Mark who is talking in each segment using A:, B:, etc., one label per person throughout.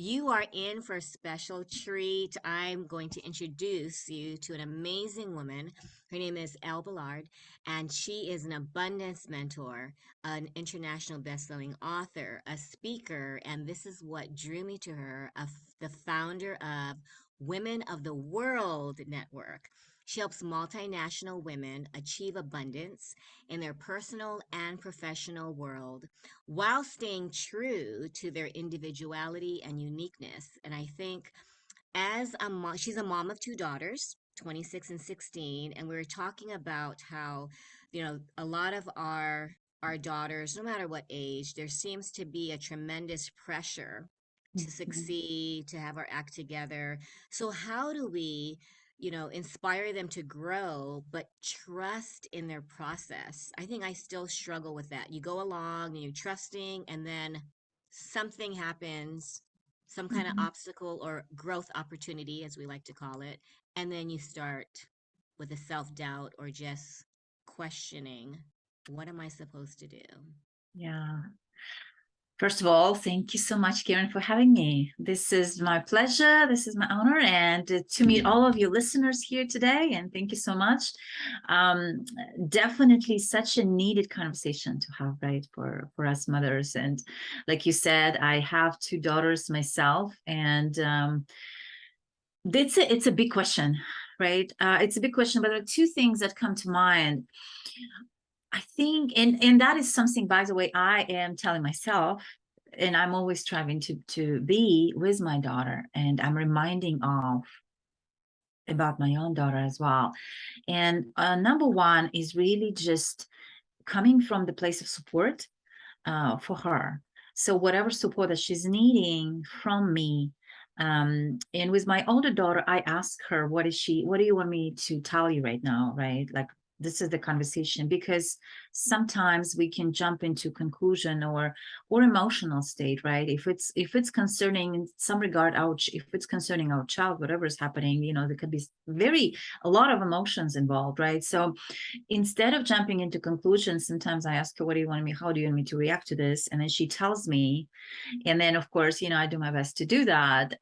A: You are in for a special treat. I'm going to introduce you to an amazing woman. Her name is Elle Ballard, and she is an abundance mentor, an international best-selling author, a speaker, and this is what drew me to her, the founder of Women of the World Network. She helps multinational women achieve abundance in their personal and professional world while staying true to their individuality and uniqueness. And I think as a mom, she's a mom of two daughters, 26 and 16, and we were talking about how, a lot of our daughters, no matter what age, there seems to be a tremendous pressure to
B: Mhm.
A: succeed, to have our act together. So how do we, inspire them to grow, but trust in their process? I think I still struggle with that. You go along and you're trusting, and then something happens, some kind of
B: Mhm.
A: obstacle or growth opportunity, as we like to call it, and then you start with a self doubt or just questioning, what am I supposed to do?
B: Yeah. First of all, thank you so much, Karen, for having me. This is my pleasure. This is my honor, and to meet all of your listeners here today. And thank you so much. Um, Definitely such a needed conversation to have, right, for us mothers. And like you said, I have two daughters myself, and it's a big question, right? It's a big question, but there are two things that come to mind. I think, and that is something, by the way, I am telling myself, and I'm always striving to be with my daughter, and I'm reminding of about my own daughter as well. And number one is really just coming from the place of support for her. So whatever support that she's needing from me. And with my older daughter, I ask her, what do you want me to tell you right now? Right. Like, this is the conversation, because sometimes we can jump into conclusion or emotional state, right? If it's concerning in some regard our if it's concerning our child, whatever is happening, there could be a lot of emotions involved, right? So instead of jumping into conclusions, sometimes I ask her, what do you want me, how do you want me to react to this? And then she tells me. And then, of course, I do my best to do that.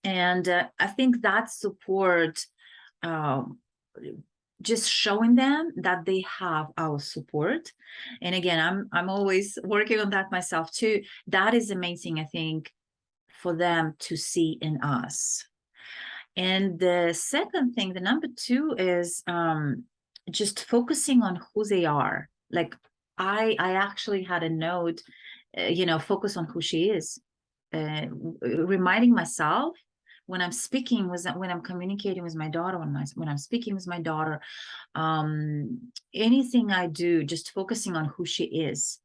B: And I think that support, um, just showing them that they have our support. And again, I'm always working on that myself too. That is the main thing, I think, for them to see in us. And the second thing, the number two, is just focusing on who they are. Like, I actually had a note, focus on who she is, reminding myself when I'm speaking with, when I'm communicating with my daughter, when I'm speaking with my daughter, anything I do, just focusing on who she is,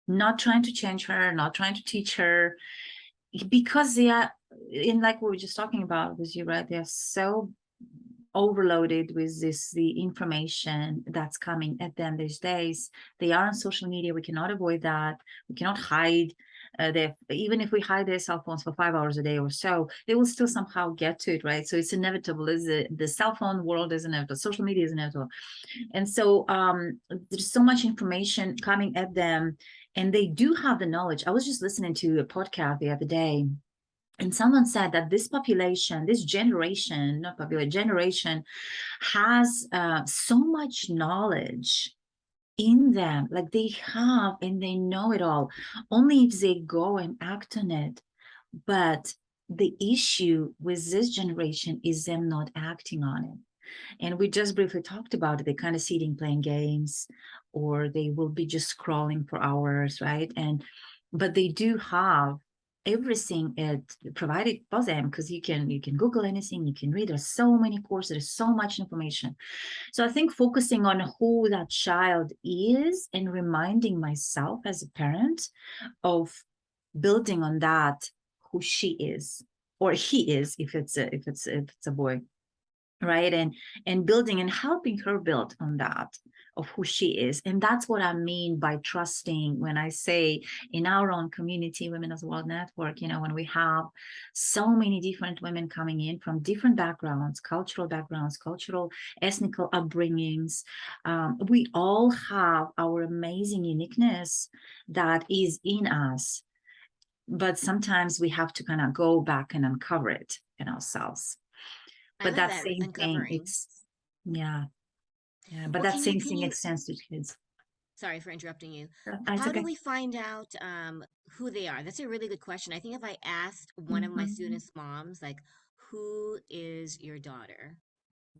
B: not trying to change her, not trying to teach her, because they are in, like we were just talking about with you, right? They're so overloaded with the information that's coming at them these days. They are on social media. We cannot avoid that. We cannot hide even if we hide their cell phones for 5 hours a day or so, they will still somehow get to it, right? So it's inevitable. Is the cell phone world is inevitable, social media is inevitable. And so there's so much information coming at them, and they do have the knowledge. I was just listening to a podcast the other day, and someone said that this population, this generation, not population, generation, has so much knowledge in them, like they have, and they know it all, only if they go and act on it. But the issue with this generation is them not acting on it. And we just briefly talked about it. They kind of sitting playing games, or they will be just scrolling for hours, right? But they do have everything it provided for them, because you can Google anything, you can read. There's so many courses, there's so much information. So I think focusing on who that child is, and reminding myself as a parent of building on that, who she is, or he is, if it's a boy, right? And building and helping her build on that, of who she is. And that's what I mean by trusting, when I say in our own community, Women of the World Network, when we have so many different women coming in from different backgrounds, cultural ethnical upbringings, we all have our amazing uniqueness that is in us. but sometimes we have to kind of go back and uncover it in ourselves.
A: I
B: But
A: love
B: that
A: that,
B: same thing,
A: uncovering.
B: it's, yeah, yeah, but
A: Well,
B: that same
A: can
B: thing
A: you,
B: extends to kids.
A: sorry for interrupting you.
B: It's
A: How do
B: okay.
A: we find out who they are? That's a really good question. I think if I asked one of my
B: Mhm.
A: students' moms, like, who is your daughter?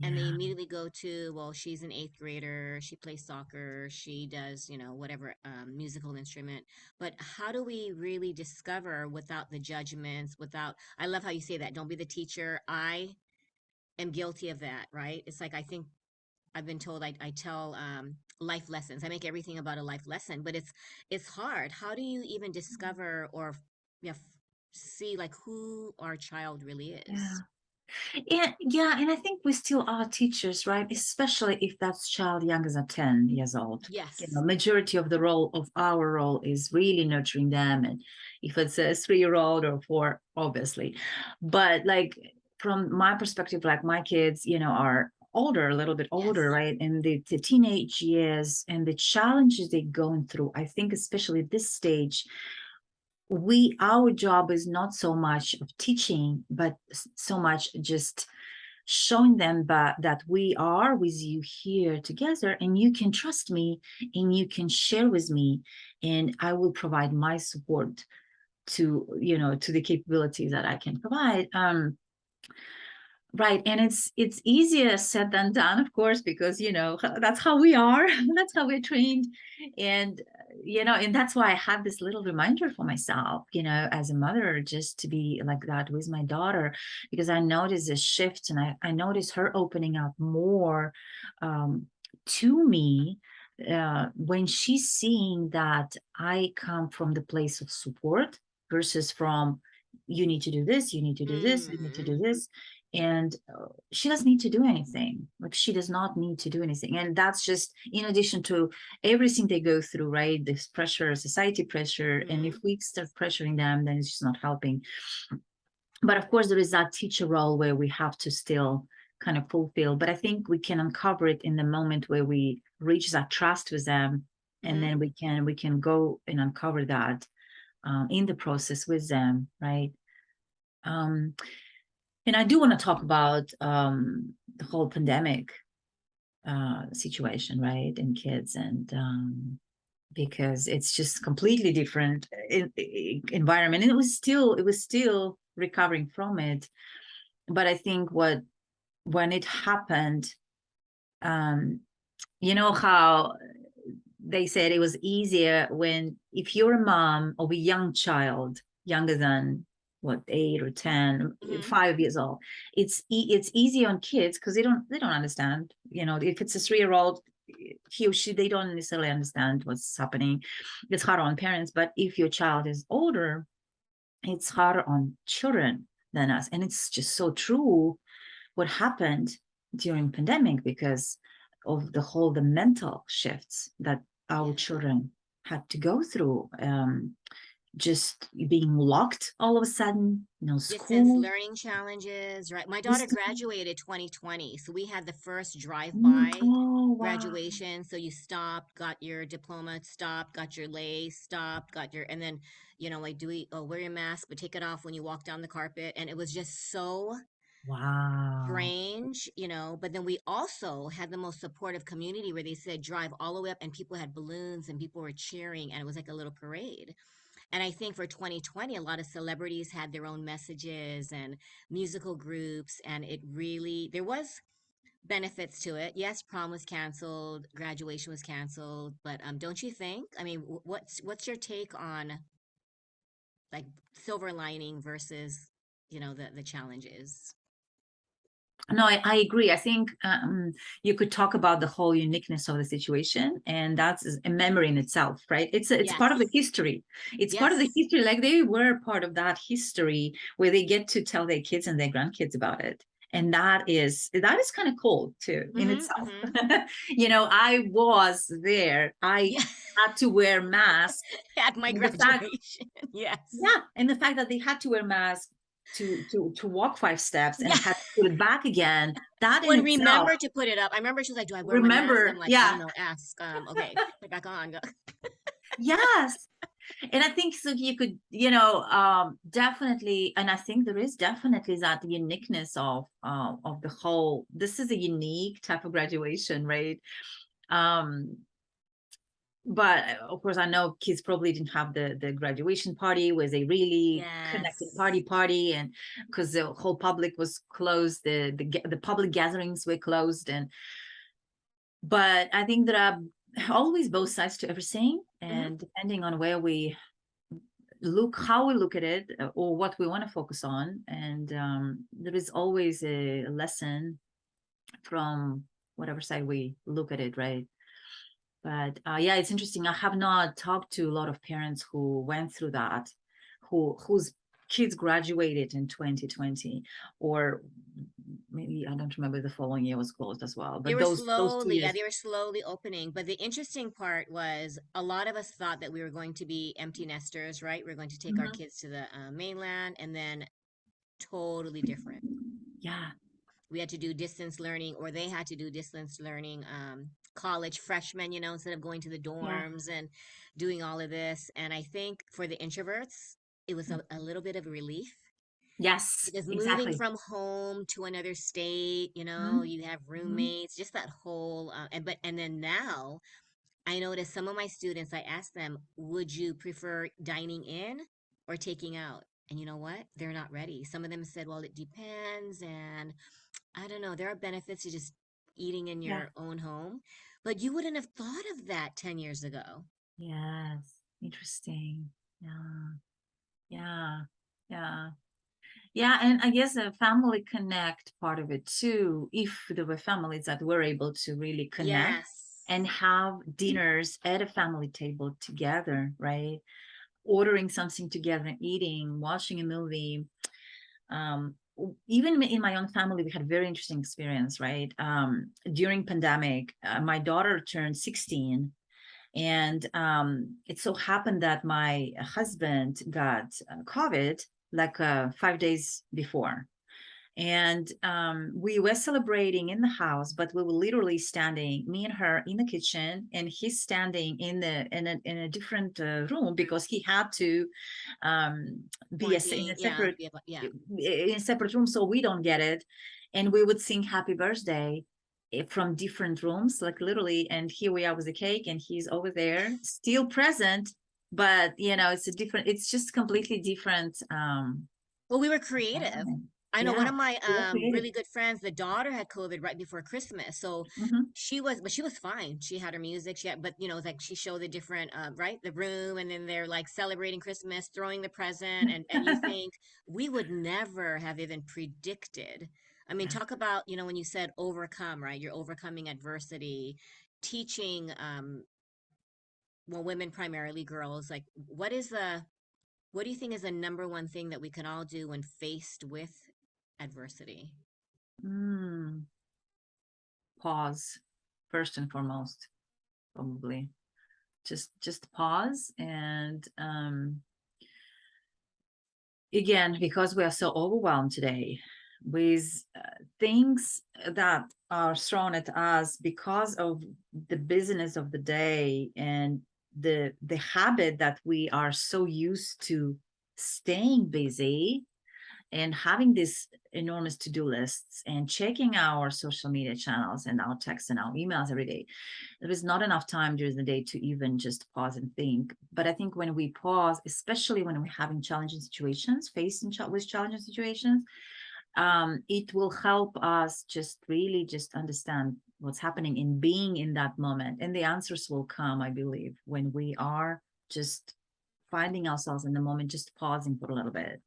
A: And they
B: Yeah,
A: immediately go to, well, she's an eighth grader, she plays soccer, she does, whatever musical instrument. But how do we really discover without the judgments, without, I love how you say that, don't be the teacher. I am guilty of that, right? It's like, I think I've been told I tell life lessons. I make everything about a life lesson, but it's hard. How do you even discover or yeah, see like who our child really
B: yeah.
A: is?
B: Yeah, and I think we still are teachers, right? Especially if that's child younger than 10 years old.
A: Yes.
B: Majority of the role of our role is really nurturing them. And if it's a 3-year-old or 4, obviously. But like from my perspective, like my kids, are older, a little bit older,
A: Yes.
B: right? And the teenage years and the challenges they're going through, I think especially at this stage, our job is not so much of teaching, but so much just showing them that we are with you here together, and you can trust me, and you can share with me, and I will provide my support to the capabilities that I can provide. Right. And it's easier said than done, of course, because that's how we are. That's how we're trained. And and that's why I have this little reminder for myself, as a mother, just to be like that with my daughter, because I notice a shift, and I notice her opening up more to me when she's seeing that I come from the place of support versus from, you need to do this, you need to do this, you need to do
A: Mm.
B: this. And she doesn't need to do anything. Like, she does not need to do anything. And that's just in addition to everything they go through, right? This pressure, society pressure. And if
A: Mm-hmm.
B: we start pressuring them, then it's just not helping. But of course, there is that teacher role where we have to still kind of fulfill. But I think we can uncover it in the moment where we reach that trust with them. And
A: Mm-hmm.
B: then we can go and uncover that in the process with them, right? Um, and I do want to talk about the whole pandemic situation, right, and kids, and because it's just completely different environment, and it was still recovering from it. But I think when it happened, um, how they said it was easier when, if you're a mom of a young child, younger than what, 8 or 10,
A: Mm-hmm.
B: 5 years old, it's easy on kids because they don't understand. If it's a 3-year-old, he or she, they don't necessarily understand what's happening. It's harder on parents. But if your child is older, it's harder on children than us. And it's just so true what happened during pandemic, because of the mental shifts that our
A: Yeah.
B: children had to go through, just being locked all of a sudden, no
A: Distance
B: school.
A: learning challenges, right? My daughter
B: This,
A: graduated 2020, so we had the first drive-by
B: oh wow.
A: graduation. So you stopped, got your diploma, stopped, got your lei, stopped, got your, and then, like, wear your mask, but take it off when you walk down the carpet. And it was just so
B: Wow.
A: strange, but then we also had the most supportive community where they said drive all the way up, and people had balloons and people were cheering, and it was like a little parade. And I think for 2020, a lot of celebrities had their own messages and musical groups, and it really, there was benefits to it. Yes, prom was canceled, graduation was canceled, but don't you think? I mean, what's your take on like silver lining versus, the challenges?
B: No, I agree. I think you could talk about the whole uniqueness of the situation, and that's a memory in itself, right? It's part of the
A: Yes.
B: history. It's part of the
A: Yes.
B: history. Like, they were part of that history where they get to tell their kids and their grandkids about it, and that is kind of cool too in
A: Mm-hmm.
B: itself.
A: Mm-hmm.
B: I was there. I
A: Yeah.
B: had to wear masks,
A: At my
B: and the fact,
A: graduation. Yes.
B: yeah, and the fact that they had to wear masks to walk 5 steps and
A: Yeah.
B: had to put it back again, that in
A: When
B: itself.
A: remember to put it up. I remember she was like, "Do I wear my mask?" I'm
B: Remember,
A: like, "I don't
B: yeah,
A: know. Ask." Okay, put it back on. Go.
B: yes. And I think so you could, definitely, and I think there is definitely that uniqueness of the whole. This is a unique type of graduation, right? Um, but of course, I know kids probably didn't have the graduation party was a really connected
A: Yes.
B: party, and because the whole public was closed, the public gatherings were closed, and but I think there are always both sides to everything,
A: Hmm.
B: and depending on where we look, how we look at it, or what we want to focus on, and there is always a lesson from whatever side we look at it, right? But yeah, it's interesting. I have not talked to a lot of parents who went through that, whose kids graduated in 2020, or maybe I don't remember, the following year was closed as well.
A: They
B: But
A: were
B: those two
A: slowly, yeah,
B: years,
A: they were slowly opening. But the interesting part was a lot of us thought that we were going to be empty nesters, right? We're going to take our
B: mhm,
A: kids to the mainland, and then totally different.
B: yeah,
A: We had to do distance learning, or they had to do distance learning, college freshmen, instead of going to the
B: yeah,
A: dorms and doing all of this. And I think for the introverts, it was a little bit of a relief
B: yes,
A: because moving
B: exactly.
A: from home to another state,
B: Mhm,
A: you have
B: mhm,
A: roommates, just that whole, and then now I notice some of my students, I ask them, would you prefer dining in or taking out? And you know what? They're not ready. Some of them said, well, it depends. And I don't know, there are benefits to just eating in
B: yeah,
A: your own home, but you wouldn't have thought of that 10 years ago.
B: yes, interesting. Yeah, yeah, yeah. Yeah, and I guess a family connect part of it too, if there were families that were able to really connect
A: Yes.
B: and have dinners at a family table together, right? Ordering something together and eating, watching a movie. Um, Even in my own family, we had a very interesting experience, right? During pandemic, my daughter turned 16, and it so happened that my husband got COVID like 5 days before. And we were celebrating in the house, but we were literally standing, me and her, in the kitchen, and he's standing in a different room because he had to um, be in
A: Quarantine.
B: a
A: Yeah.
B: separate
A: Yeah.
B: room, so we don't get it. And we would sing happy birthday from different rooms, like literally. And here we are with the cake, and he's over there, still present, but it's just completely different
A: Well, we were creative.
B: environment.
A: I know one
B: Yeah,
A: of my
B: we were creative.
A: really good friends, the daughter had COVID right before Christmas. So
B: Mhm.
A: she was fine. She had her music, but it's like she showed the different, right, the room, and then they're like celebrating Christmas, throwing the present, and you think we would never have even predicted. I mean,
B: Yeah.
A: talk about, when you said overcome, right? You're overcoming adversity, teaching, well, women primarily, girls, like what do you think is the number one thing that we can all do when faced with adversity?
B: Mm, pause, first and foremost, probably. Just pause, and again, because we are so overwhelmed today with things that are thrown at us because of the busyness of the day, and the habit that we are so used to staying busy and having these enormous to-do lists and checking our social media channels and our texts and our emails every day, there is not enough time during the day to even just pause and think. But I think when we pause, especially when we're having challenging situations, with challenging situations, it will help us just really just understand what's happening in being in that moment. And the answers will come, I believe, when we are just finding ourselves in the moment, just pausing for a little bit.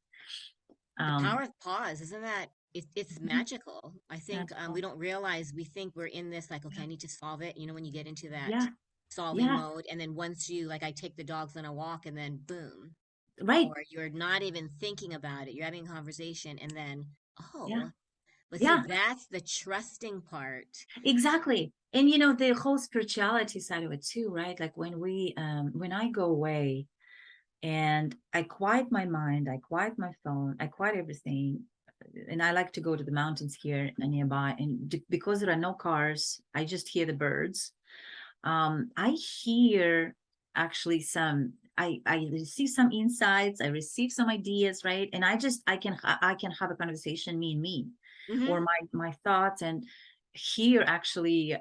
A: The
B: Um,
A: power of pause, isn't that it's
B: mhm,
A: magical. I think we
B: magical.
A: don't realize, we think we're in this like, okay, I need to solve it. When you get into that
B: Yeah,
A: solving
B: yeah,
A: mode, and then once you like, I take the dogs on a walk, and then boom,
B: right.
A: or you're not even thinking about it. You're having a conversation, and then,
B: Yeah,
A: oh, but see,
B: yeah,
A: that's the trusting part.
B: exactly. And the whole spirituality side of it too, right? Like when I go away and I quiet my mind, I quiet my phone, I quiet everything. And I like to go to the mountains here nearby. And because there are no cars, I just hear the birds. I hear actually some, I receive some insights, I receive some ideas, right? And I can have a conversation, me and me, or
A: Hmm.
B: my thoughts, and hear actually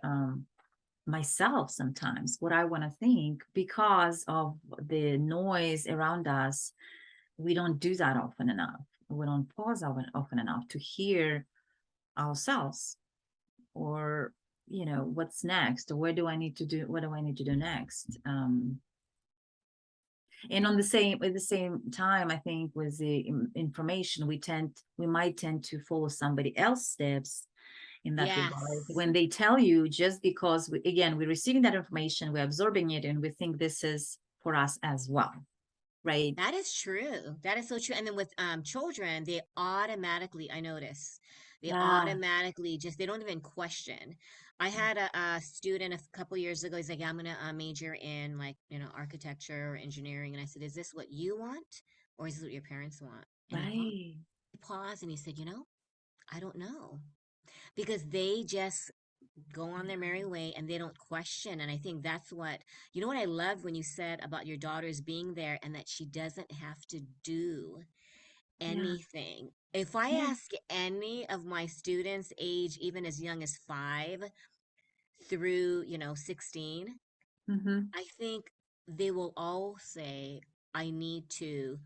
B: myself sometimes what I want to think. Because of the noise around us, we don't do that often enough. We don't pause often enough to hear ourselves, or what's next, or what do I need to do next. And on the same at the same time, I think with the information, we might tend to follow somebody else's steps in that regard,
A: Yes.
B: when they tell you, just because again, we're receiving that information, we're absorbing it, and we think this is for us as well, right?
A: That is true. That is so true. And then with children, they automatically, I notice, they
B: Yeah.
A: automatically just, they don't even question. I had a student a couple years ago. He's like, "Yeah, I'm gonna major in like, architecture or engineering." And I said, "Is this what you want, or is this what your parents want?" And
B: Right.
A: he paused and he said, "I don't know." Because they just go on their merry way and they don't question. And I think that's what I loved when you said about your daughter's being there and that she doesn't have to do
B: Yeah.
A: anything. If I
B: Yeah.
A: ask any of my students, age even as young as 5 through 16,
B: Hmm.
A: I think they will all say, "I need to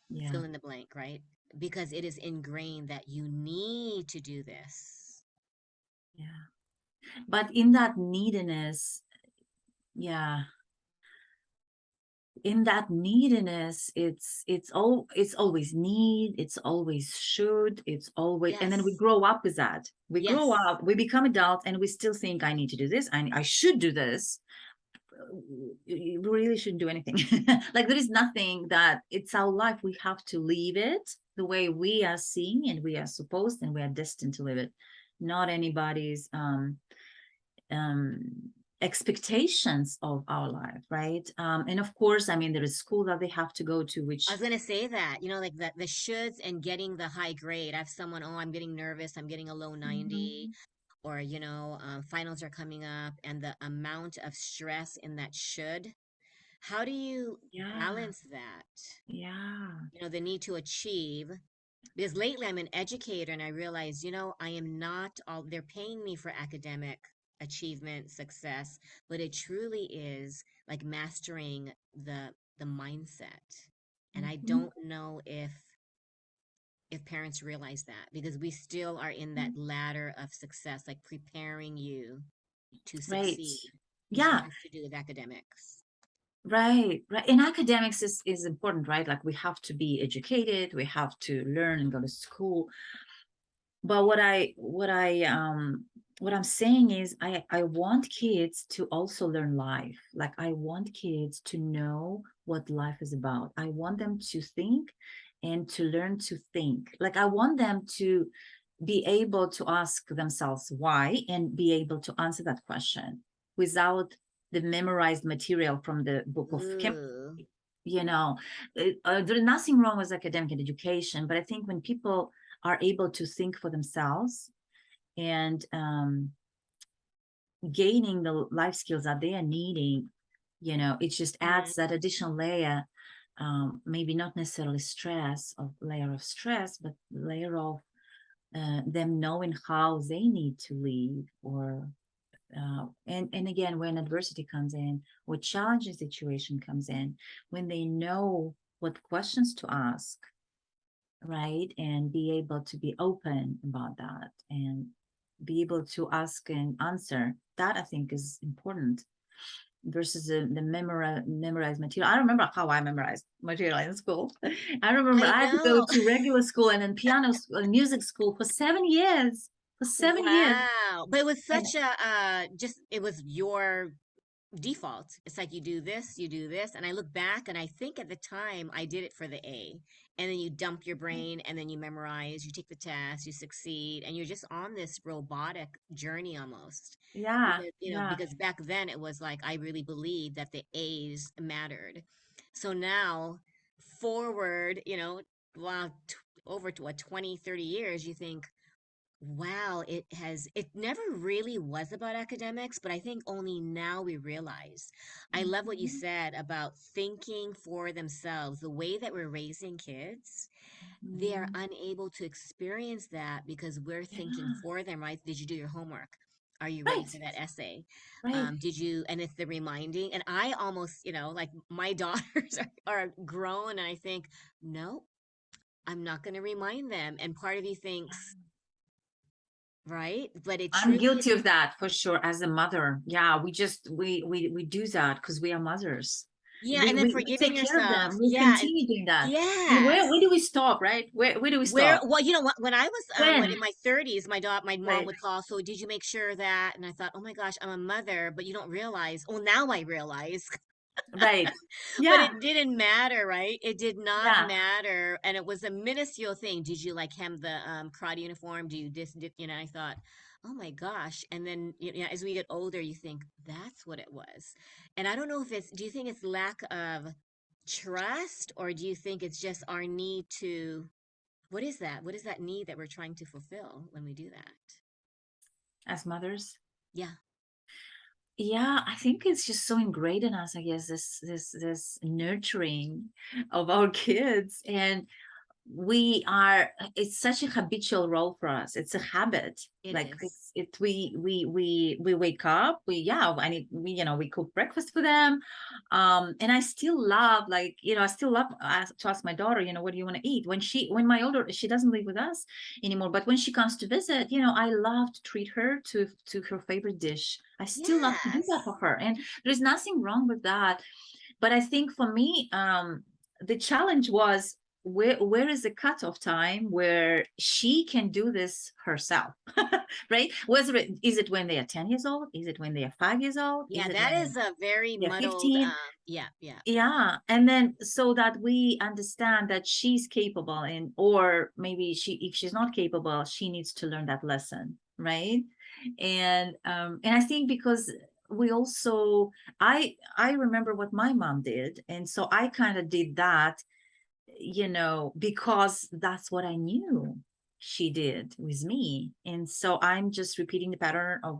B: Yeah.
A: fill in the blank," right? Because it is ingrained that you need to do this.
B: Yeah. But in that neediness, yeah, in that neediness, it's always need, it's always should, it's always, and then we
A: Yes.
B: grow up with that. We grow
A: Yes.
B: up, we become adults, and we still think, I need to do this, I should do this. You really shouldn't do anything. Like, there is nothing, that it's our life, we have to live it the way we are seeing, and we are supposed, and we are destined to live it, not anybody's um expectations of our life, right? And of course, I mean, there is school that they have to go to,
A: I
B: which
A: was gonna say that, like the shoulds and getting the high grade. I have someone, "Oh, I'm getting nervous, I'm getting a low 90,"
B: Mhm.
A: or, finals are coming up, and the amount of stress in that should. How do you
B: Yeah.
A: balance that?
B: Yeah.
A: The need to achieve. Because lately I'm an educator and I realize, I am not all, they're paying me for academic achievement, success, but it truly is like mastering the mindset. And I
B: Mhm.
A: don't know if parents realize that because we still are in that ladder of success, like preparing you to
B: Right.
A: succeed, which
B: Yeah.
A: has to do with academics.
B: Right, right. In academics is important, right? Like, we have to be educated, we have to learn and go to school. But what I'm saying is, I want kids to also learn life. Like, I want kids to know what life is about. I want them to think and to learn to think. Like, I want them to be able to ask themselves why, and be able to answer that question without the memorized material from the book of chemistry.
A: Ooh.
B: you know there's nothing wrong with academic education, but I think when people are able to think for themselves, and gaining the life skills that they are needing, it just
A: Mhm.
B: adds that additional layer. Maybe not necessarily layer of stress, but layer of them knowing how they need to lead, or and again, when adversity comes in, or challenging situation comes in, when they know what questions to ask, right, and be able to be open about that, and be able to ask and answer, that I think is important, versus the memorized material. I don't remember how I memorized material in school. I remember
A: I
B: I had to go
A: know.
B: to regular school, and then piano school and music school for 7 years. For 7 years.
A: Wow. But it was
B: And
A: such just, it was your default. It's like you do this. And I look back and I think at the time I did it for the A. And then you dump your brain and then you memorize, you take the test, you succeed, and you're just on this robotic journey almost.
B: yeah,
A: Because
B: yeah.
A: because back then it was like I really believed that the A's mattered. So now forward, wow, over to what, 20, 30 years, you think, Wow, it never really was about academics, but I think only now we realize. I love what you
B: Mhm.
A: said about thinking for themselves. The way that we're raising kids, they are
B: Mhm.
A: unable to experience that because we're thinking
B: Yeah.
A: for them, right? Did you do your homework? Are you ready
B: Right.
A: for that essay?
B: Right.
A: Did you, and it's the reminding. And I almost, like my daughters are grown, and I think, no, I'm not going to remind them. And part of you thinks, right? But it
B: I'm
A: truly is.
B: guilty of that for sure as a mother. Yeah, we do that because we are mothers.
A: Yeah,
B: We,
A: and then
B: we we
A: forgiving
B: take care of
A: yourself.
B: them. We
A: Yeah, and
B: continue doing that. And where
A: yes.
B: do we stop, right? Where do we
A: Where,
B: stop?
A: well, what, when I was
B: When?
A: in my 30s, my mom
B: Right.
A: would call, so did you make sure that? And I thought, oh my gosh, I'm a mother, but you don't realize. Well, now I realize.
B: Right.
A: But
B: Yeah.
A: it didn't matter, right? It did not
B: Yeah.
A: matter. And it was a minuscule thing. Did you like hem the karate uniform? Do you I thought, oh my gosh. And then, as we get older, you think that's what it was. And I don't know if do you think it's lack of trust, or do you think it's just our need to, what is that? What is that need that we're trying to fulfill when we do that?
B: As mothers.
A: Yeah,
B: Yeah, I think it's just so ingrained in us, I guess, this nurturing of our kids. And we are it's such a habitual role for us. It's a habit.
A: it
B: Like
A: is.
B: we wake up, we cook breakfast for them. And I still love, like, I still love to ask my daughter, what do you want to eat? When my older, she doesn't live with us anymore, but when she comes to visit, I love to treat her to her favorite dish. I still love to do that
A: Yes.
B: for her, and there's nothing wrong with that. But I think for me, the challenge was, where is the cutoff time where she can do this herself, right? Is it when they are 10 years old? Is it when they are 5 years old? Is
A: Yeah,
B: it
A: that
B: when
A: is a very
B: they're
A: muddled,
B: 15?
A: yeah, yeah.
B: Yeah, and then so that we understand that she's capable, and or maybe if she's not capable, she needs to learn that lesson, right? And I think because we also, I remember what my mom did, and so I kind of did that, because that's what I knew she did with me. And so I'm just repeating the pattern of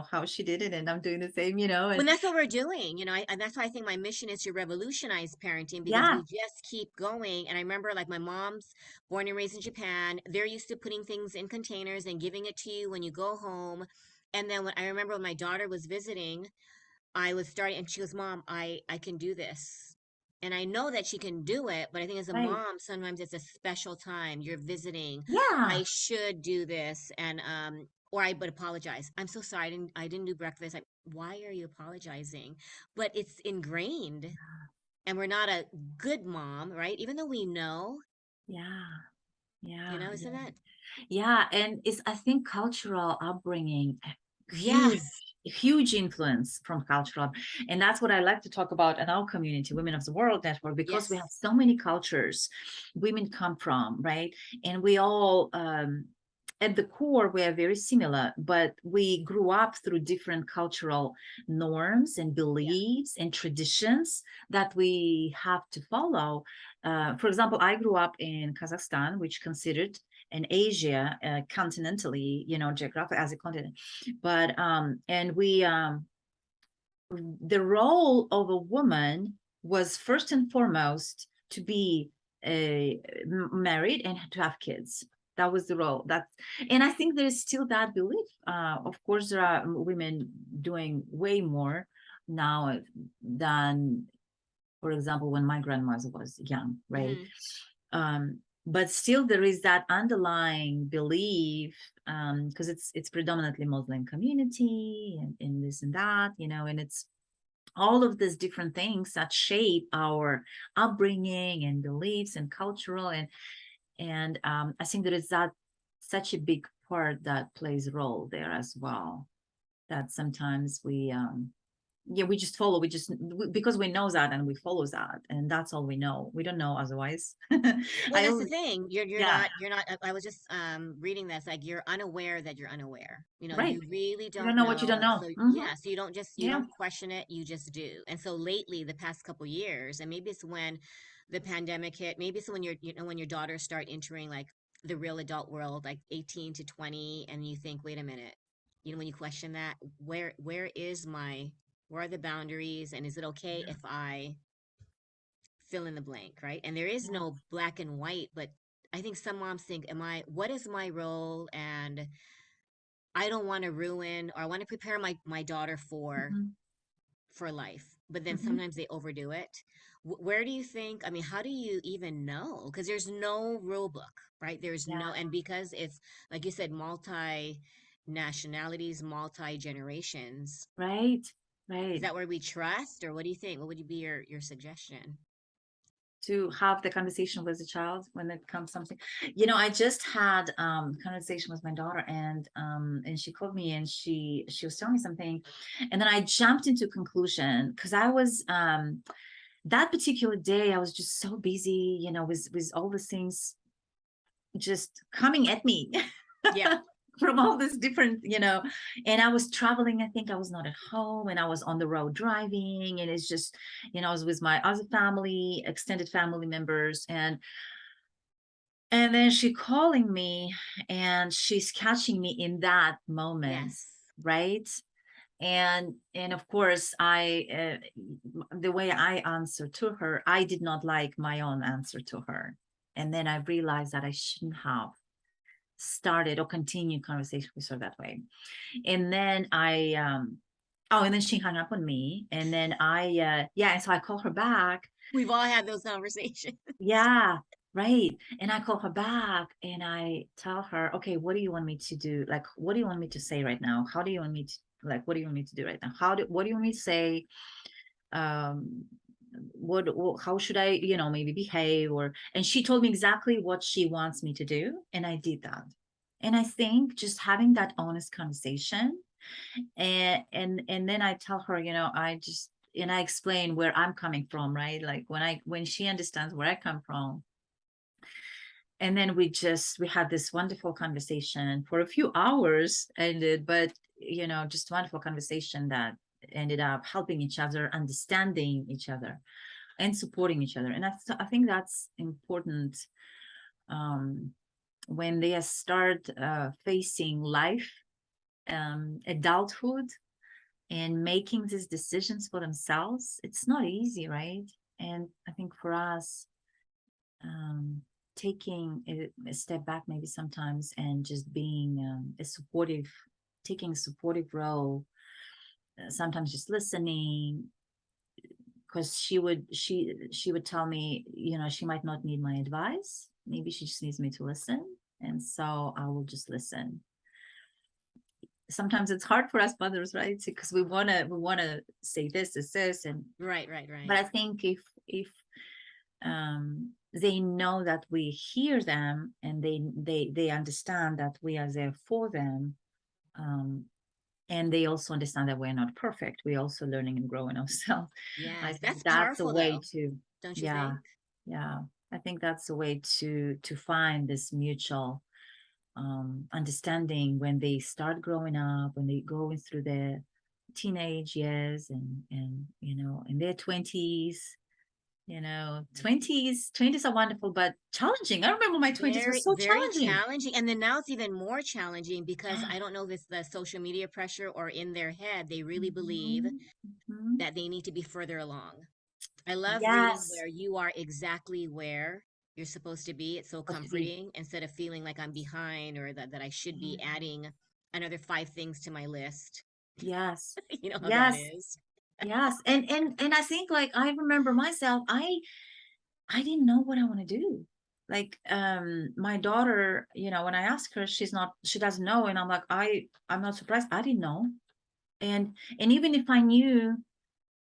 B: how she did it, and I'm doing the same,
A: Well,
B: and
A: that's what we're doing, and that's why I think my mission is to revolutionize parenting because we
B: yeah,
A: just keep going. And I remember, like, my mom's born and raised in Japan. They're used to putting things in containers and giving it to you when you go home. And then I remember when my daughter was visiting, I was starting, and she goes, Mom, I can do this. And I know that she can do it, but I think as a
B: right,
A: mom, sometimes it's a special time. You're visiting. I
B: yeah,
A: should do this. And or I would apologize. I'm so sorry, I didn't do breakfast. Like, why are you apologizing? But it's ingrained, and we're not a good mom, right? Even though we know,
B: yeah, yeah,
A: isn't
B: yeah.
A: that?
B: Yeah, and it's, I think, cultural upbringing, huge,
A: Yes.
B: huge influence from cultural. And that's what I like to talk about in our community, Women of the World Network, because we have
A: Yes.
B: so many cultures women come from, right? And we all, at the core, we are very similar, but we grew up through different cultural norms and
A: Yeah.
B: beliefs and traditions that we have to follow. For example, I grew up in Kazakhstan, which considered in Asia, continentally, geographic as a continent. But and we the role of a woman was first and foremost to be married and to have kids. That was the role. And I think there's still that belief. Of course, there are women doing way more now than, for example, when my grandmother was young, right?
A: Hmm.
B: But still there is that underlying belief, because it's predominantly Muslim community, and this and that, and it's all of these different things that shape our upbringing and beliefs and cultural, and I think there is that such a big part that plays a role there as well, that sometimes we just follow, because we know that, and we follow that, and that's all we know. We don't know otherwise.
A: Well,
B: I
A: that's the
B: always,
A: thing. You're
B: yeah,
A: not. I was just reading this. Like, you're unaware that you're unaware.
B: right.
A: You really
B: You don't
A: don't
B: know what you don't
A: know.
B: know.
A: So
B: Hmm.
A: yeah, so you
B: Yeah.
A: don't question it. You just do. And so lately, the past couple years, and maybe it's when the pandemic hit. Maybe it's when when your daughters start entering like the real adult world, like 18 to 20, and you think, wait a minute, when you question that, where are the boundaries, and is it okay
B: Yeah.
A: if I fill in the blank, right? And there is
B: Yeah.
A: no black and white, but I think some moms think, what is my role? And I don't want to ruin, or I want to prepare my daughter
B: Mhm.
A: for life. But then
B: Mhm.
A: sometimes they overdo it. Where do you think, I mean, how do you even know? Because there's no rule book, right? There's
B: Yeah.
A: no, and because it's, like you said, multi nationalities, multi generations,
B: Right.
A: is
B: Right.
A: that where we trust, or what do you think? What would be your suggestion?
B: To have the conversation with the child when it comes something. I just had conversation with my daughter, and she called me, and she was telling me something, and then I jumped into conclusion because I was that particular day I was just so busy, with all the things just coming at me
A: Yeah.
B: from all this different, and I was traveling. I think I was not at home, and I was on the road driving, and it's just, I was with my other family, extended family members, and then she calling me, and she's catching me in that moment,
A: Yes.
B: right? And of course, the way I answered to her, I did not like my own answer to her, and then I realized that I shouldn't have started or continued conversation with her that way. And then and then she hung up on me, and then and so I called her back.
A: We've all had those conversations.
B: Yeah, right. And I call her back, and I tell her, okay, what do you want me to do? Like, what do you want me to say right now? How do you want me to, like, what do you want me to do right now? What do you want me to say? Um, how should I, maybe behave? And she told me exactly what she wants me to do, and I did that. And I think just having that honest conversation, and then I tell her, and I explain where I'm coming from, right? Like when she understands where I come from, and then we had this wonderful conversation for a few hours, ended, but just wonderful conversation that ended up helping each other, understanding each other, and supporting each other. And I think that's important, um, when they start facing life, adulthood, and making these decisions for themselves. It's not easy, right? And I think for us, um, taking a step back maybe sometimes, and just being taking a supportive role, sometimes just listening, because she would tell me, she might not need my advice, maybe she just needs me to listen, and so I will just listen. Sometimes it's hard for us mothers, right? Because we want to say this, and
A: Right, right,
B: but
A: right.
B: I think if they know that we hear them, and they understand that we are there for them, um, and they also understand that we're not perfect, we're also learning and growing ourselves. I
A: Yes,
B: think
A: that's
B: that's a
A: powerful
B: way
A: though,
B: to,
A: don't you
B: yeah,
A: think?
B: yeah, I think that's a way to find this mutual understanding when they start growing up, when they going through their teenage years, and in their 20s. 20s are wonderful, but challenging. I remember my 20s was
A: Very,
B: so
A: very
B: challenging.
A: challenging. And then now it's even more challenging because I don't know if it's the social media pressure or in their head, they really believe
B: Mhm, mhm.
A: that they need to be further along. I love reading
B: Yes.
A: where you are exactly where you're supposed to be. It's so
B: Supposed to be.
A: comforting instead of feeling like I'm behind, or that I should be adding another five things to my list.
B: Yes.
A: You know how that
B: Yes.
A: is.
B: Yes. And I think, like, I remember myself, I didn't know what I want to do. Like, my daughter, when I ask her, she doesn't know. And I'm like, I'm not surprised. I didn't know. And even if I knew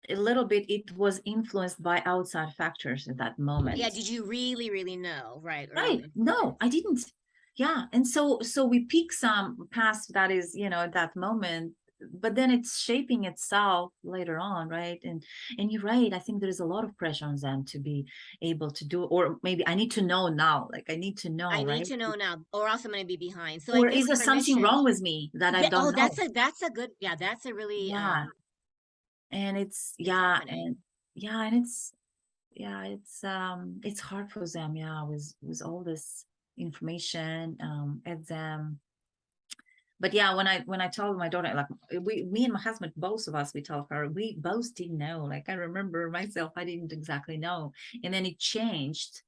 B: a little bit, it was influenced by outside factors at that
A: Yeah,
B: moment.
A: did you really, really know? Right, or
B: Right. No, I didn't. Yeah. And so we pick some past that is, at that moment, but then it's shaping itself later on, right? And you're right. I think there is a lot of pressure on them to be able to do, or maybe I need to know now. Like, I need to
A: I
B: know,
A: need
B: right?
A: to know now, or else I'm going to be behind. So I
B: Or
A: think
B: is there
A: with your
B: something
A: mission,
B: wrong with me that I
A: yeah,
B: don't
A: oh,
B: know?
A: that's a good, yeah, that's a really
B: Yeah. And it's,
A: it's
B: yeah,
A: happening.
B: and yeah, and it's, yeah, it's hard for them, yeah, with all this. information at them. But yeah, when I told my daughter, like me and my husband, both of us, we told her, we both didn't know. Like I remember myself, I didn't exactly know. And then it changed.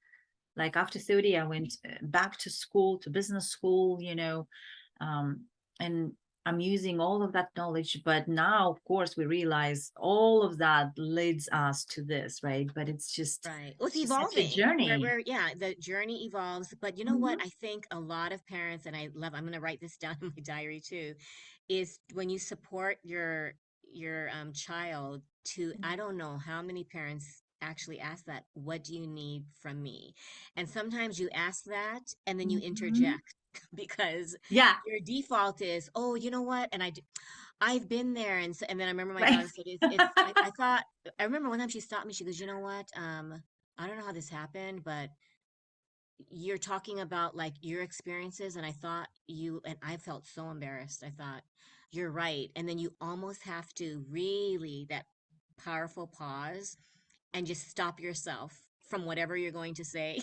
B: Like after 30, I went back to school, to business school, and I'm using all of that knowledge. But now, of course, we realize all of that leads us to this, right? But
A: Right. Well, it's
B: it's just such a
A: evolving.
B: journey.
A: Yeah, the journey evolves. But you know what?
B: Mhm.
A: I think a lot of parents, and I'm going to write this down in my diary too, is when you support your child to, I don't know how many parents actually ask that, what do you need from me? And sometimes you ask that and then you
B: Mhm.
A: interject because
B: Yeah,
A: your default is, oh, you know what? I've been there, and then I remember my
B: right.
A: daughter said, I thought I remember one time she stopped me. She goes, you know what? I don't know how this happened, but you're talking about like your experiences, and I thought you and I felt so embarrassed. I thought you're right, and then you almost have to really that powerful pause and just stop yourself from whatever you're going to say.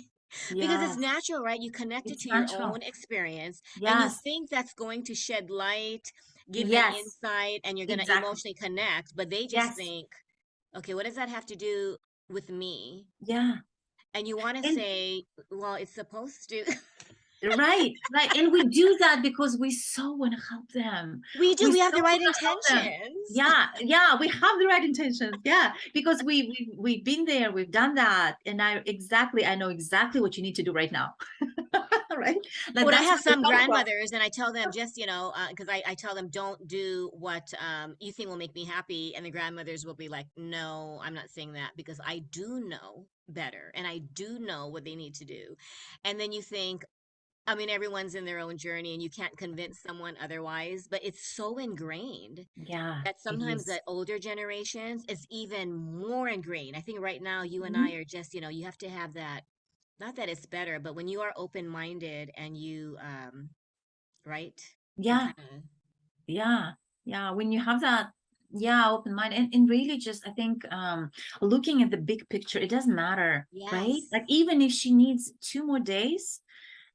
A: Because it's
B: Yes,
A: natural, right? You connect it
B: it's
A: to your
B: natural.
A: own experience and you
B: Yes,
A: think that's going to shed light, give them
B: yes,
A: insight, and you're going to
B: exactly.
A: emotionally connect, but they just
B: Yes,
A: think, okay, what does that have to do with me?
B: yeah.
A: And you want to
B: And
A: say, well, it's supposed to.
B: right, right. And we do that because we so want to help them.
A: We
B: We
A: do, we have
B: so
A: the right
B: want to help them.
A: intentions.
B: Yeah, yeah, we have the right intentions. Yeah, because we've been there, we've done that. And I know exactly what you need to do right now. Right? Like
A: When I
B: that's
A: have
B: where we
A: some
B: come from.
A: grandmothers and I tell them just, because I tell them don't do what you think will make me happy. And the grandmothers will be like, no, I'm not saying that because I do know better and I do know what they need to do. And then you think, I mean, everyone's in their own journey and you can't convince someone otherwise, but it's so ingrained
B: Yeah,
A: that
B: it
A: sometimes
B: is.
A: the older generations is even more ingrained. I think right now you and I
B: Mhm.
A: are just, you have to have that, not that it's better, but when you are open-minded and you right? You
B: Yeah,
A: kind of,
B: yeah, yeah. When you have that, yeah, open mind and really just I think looking at the big picture, it doesn't matter, right?
A: yes.
B: Like even if she needs 2 more days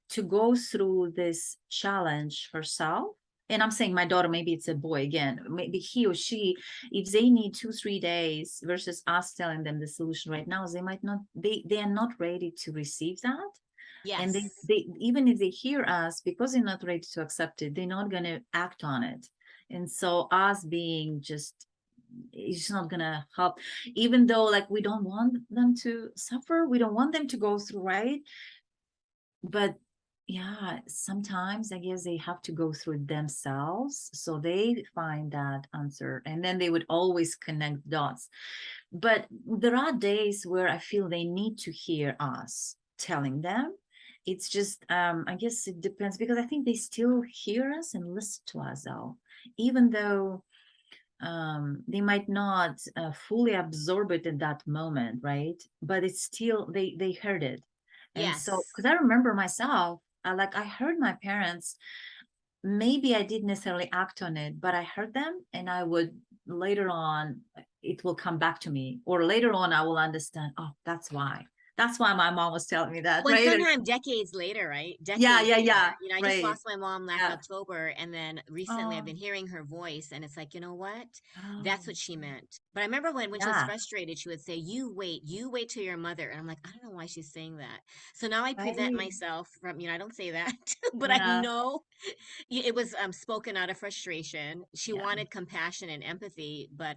B: to go through this challenge herself. And I'm saying my daughter, maybe it's a boy again, maybe he or she, if they need 2, 3 days versus us telling them the solution right now, they might not, they are not ready to receive that. And
A: Yes.
B: they even if they hear us, because they're not ready to accept it, they're not going to act on it. And so us being just, it's not gonna help, even though like we don't want them to suffer, we don't want them to go through, right? But yeah, sometimes I guess they have to go through themselves so they find that answer, and then they would always connect dots. But there are days where I feel they need to hear us telling them. It's just I guess it depends, because I think they still hear us and listen to us though, even though they might not fully absorb it in that moment, right? But it's still they heard it. And so
A: Yes.
B: because I remember myself, like I heard my parents, maybe I didn't necessarily act on it, but I heard them, and I would later on it will come back to me, or later on I will understand, oh, that's why my mom was telling me that,
A: Well,
B: right? And
A: sometimes decades later, right?
B: yeah,
A: Decades
B: yeah,
A: later.
B: yeah,
A: I just
B: right,
A: lost my mom last
B: yeah.
A: October, and then recently I've
B: Oh,
A: been hearing her voice, and it's like, you know what? That's
B: oh,
A: what she meant. But I remember when she was
B: yeah,
A: frustrated, she would say, you wait till your mother. And I'm like, I don't know why she's saying that. So now I prevent
B: right,
A: myself from, I don't say that, but I
B: yeah,
A: know it was spoken out of frustration. She
B: yeah.
A: wanted compassion and empathy, but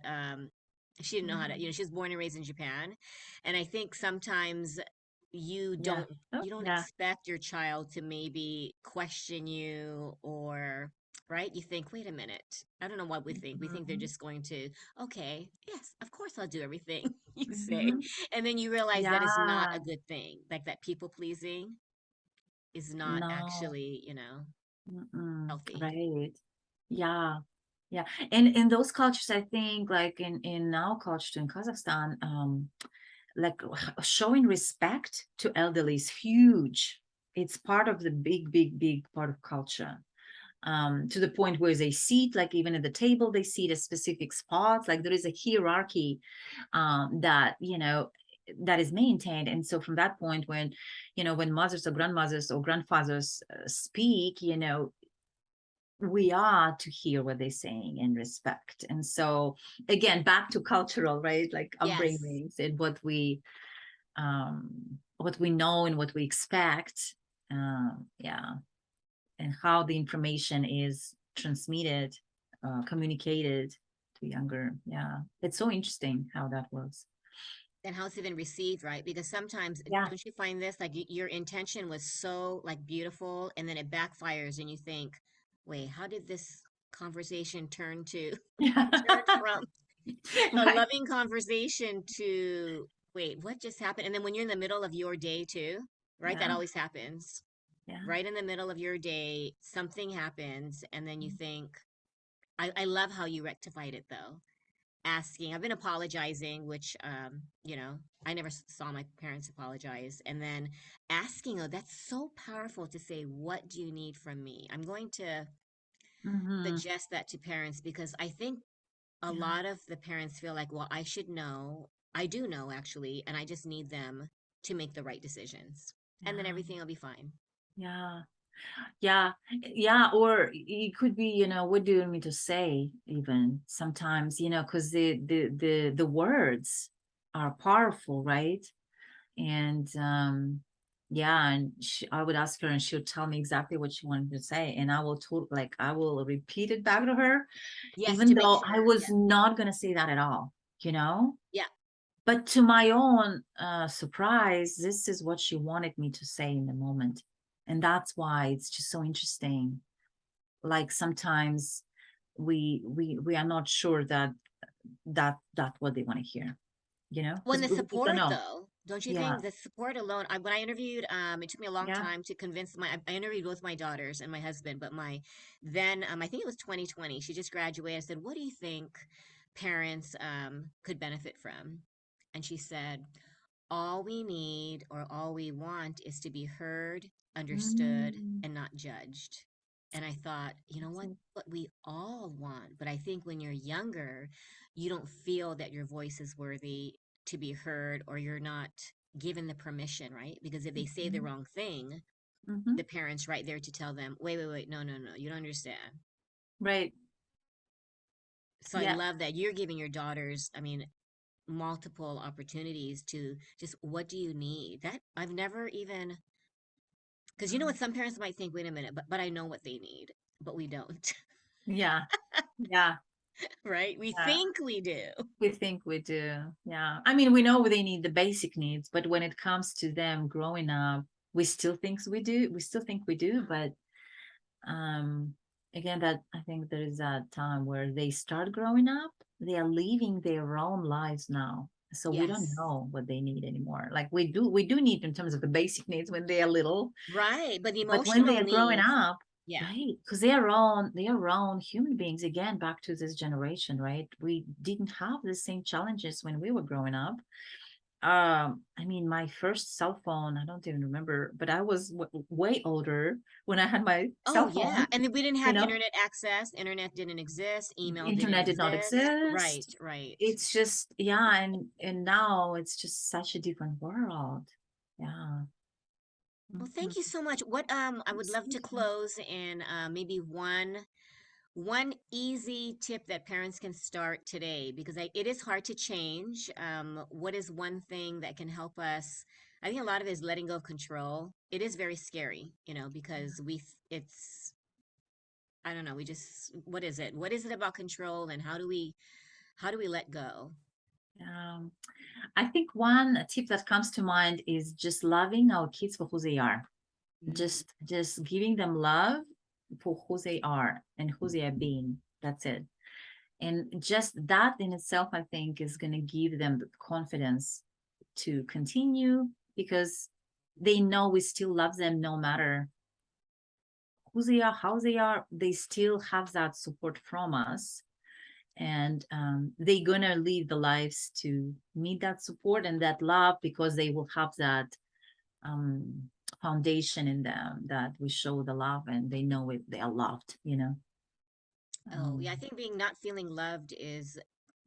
A: she didn't know how to,
B: Mhm.
A: she was born and raised in Japan. And I think sometimes you
B: Yeah.
A: don't
B: Oh,
A: you don't
B: yeah.
A: expect your child to maybe question you, or right, you think, wait a minute, I don't know what we think they're
B: Mhm.
A: just going to, okay, yes, of course I'll do everything you say,
B: Mhm.
A: and then you realize that is not a
B: Yeah.
A: good thing, like that people pleasing is not
B: No.
A: actually
B: Mm-mm.
A: healthy.
B: Right. Yeah. Yeah. And in those cultures, I think like in our culture in Kazakhstan, like showing respect to elderly is huge. It's part of the big, big, big part of culture. To the point where they sit, like even at the table, they sit at specific spots. Like there is a hierarchy that that is maintained. And so from that point, when, when mothers or grandmothers or grandfathers speak, we are to hear what they're saying and respect. And so again, back to cultural, right? Like
A: Yes.
B: upbringings and what we know and what we expect. Yeah. And how the information is transmitted, communicated to younger. Yeah. It's so interesting how that works.
A: And how it's even received, right? Because sometimes,
B: Yeah.
A: don't you find this like your intention was so like beautiful, and then it backfires, and you think, wait, how did this conversation turn to turn from a
B: Right.
A: loving conversation to, wait, what just happened? And then when you're in the middle of your day too, right? That
B: Yeah.
A: always happens.
B: Yeah.
A: Right in the middle of your day, something happens, and then you think, I love how you rectified it though. Asking, I've been apologizing, which, I never saw my parents apologize. And then asking, oh, that's so powerful to say, what do you need from me? I'm going to
B: Mm-hmm.
A: suggest that to parents because I think a
B: Yeah.
A: lot of the parents feel like, well, I should know. I do know actually, and I just need them to make the right decisions. And then
B: Yeah.
A: everything will be fine.
B: Yeah. Yeah. Yeah. Or it could be, what do you want me to say? Even sometimes, because the words are powerful, right? And yeah, and I would ask her and she would tell me exactly what she wanted to say, and I will repeat it back to her,
A: Yes,
B: even
A: to make
B: though I
A: sure.
B: was
A: Yeah.
B: not going to say that at all,
A: Yeah.
B: but to my own surprise, this is what she wanted me to say in the moment. And that's why it's just so interesting. Like sometimes we are not sure that what they want to hear,
A: When
B: because
A: the
B: we just don't
A: support,
B: know.
A: though, don't you
B: Yeah.
A: think the support alone? When I interviewed, it took me a long
B: Yeah.
A: time to convince I interviewed both my daughters and my husband, but then, I think it was 2020, she just graduated. I said, what do you think parents, could benefit from? And she said, all we need or all we want is to be heard, understood,
B: Mm.
A: and not judged. And I thought, you know
B: That's it.
A: what we all want. But I think when you're younger, you don't feel that your voice is worthy to be heard, or you're not given the permission, right? Because if they say the
B: Mhm.
A: wrong thing,
B: Mhm.
A: the parent's right there to tell them, wait, wait, wait, no, no, no, you don't understand.
B: Right.
A: So I
B: Yeah.
A: love that you're giving your daughters, multiple opportunities to just, what do you need? That I've never even, because you know
B: Mm.
A: what, some parents might think, wait a minute, but I know what they need, but we don't.
B: Yeah. Yeah.
A: Right? We
B: Yeah.
A: think we do.
B: We think we do. Yeah. I mean, we know they need the basic needs, but when it comes to them growing up, we still think we do. We still think we do, but um again, that I think there is that time where they start growing up, they are living their own lives now. So we don't
A: Yes.
B: know what they need anymore. Like we do need in terms of the basic needs when they are little.
A: Right. But the
B: But when they
A: emotional
B: are growing
A: needs,
B: up,
A: yeah.
B: right, because they are own human beings. Again, back to this generation, right? We didn't have the same challenges when we were growing up. I mean, my first cell phone, I don't even remember, but I was way older when I had my
A: Oh,
B: cell
A: yeah.
B: phone.
A: And then we didn't
B: You
A: have
B: know,
A: internet access. Internet didn't exist. Email didn't
B: internet did not
A: exist. Right,
B: exist.
A: right.
B: It's just, yeah, and now it's just such a different world. Yeah.
A: Well, thank you
B: Mhm.
A: so much. What I would love to
B: Absolutely.
A: close in, maybe one easy tip that parents can start today, because it is hard to change. What is one thing that can help us? I think a lot of it is letting go of control. It is very scary, because it's, I don't know, we just, what is it? What is it about control, and how do we let go?
B: Um, I think one tip that comes to mind is just loving our kids for who they are.
A: Mm.
B: Just giving them love for who they are and who they are being. That's it. And just that in itself, I think, is going to give them the confidence to continue, because they know we still love them no matter who they are, how they are. They still have that support from us, and they're gonna live the lives to need that support and that love, because they will have that um, foundation in them that we show the love, and they know it, they are loved.
A: Oh, yeah, I
B: Um,
A: think being not feeling loved is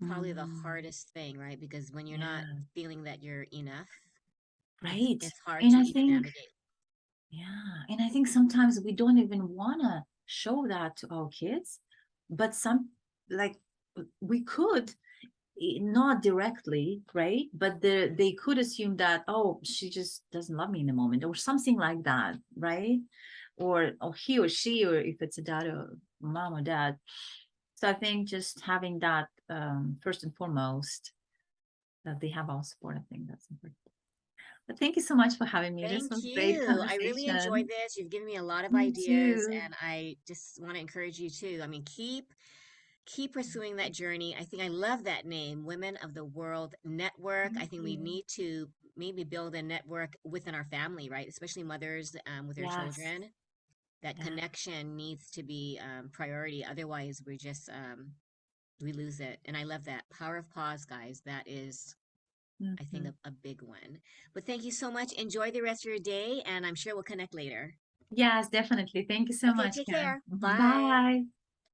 A: probably the
B: Mm,
A: hardest thing, right? Because when you're not
B: yeah,
A: feeling that you're enough,
B: right.
A: it's hard
B: And
A: to
B: I
A: even
B: think,
A: navigate.
B: yeah, and I think sometimes we don't even wanna show that to our kids, but some like we could not directly, right? But they could assume that, oh, she just doesn't love me in the moment, or something like that, right? Or he or she, or if it's a dad or mom or dad. So I think just having that first and foremost, that they have our support, I think that's important. But thank you so much for having me. This
A: Thank
B: was a great
A: you. I really enjoyed
B: conversation.
A: this. You've given me a lot of
B: Me
A: ideas,
B: too.
A: and I just want to encourage you too. I mean, keep pursuing that journey. I think I love that name, Women of the World Network. I
B: Thank
A: think we
B: you.
A: need to maybe build a network within our family, right? Especially mothers with their
B: Yes.
A: children. That
B: Yeah.
A: connection needs to be priority. Otherwise, we lose it. And I love that power of pause, guys. That is, I think,
B: Mhm.
A: a big one. But thank you so much. Enjoy the rest of your day, and I'm sure we'll connect later.
B: Yes, definitely. Thank you so
A: Okay,
B: much,
A: take
B: Karen.
A: care. Bye.
B: Bye.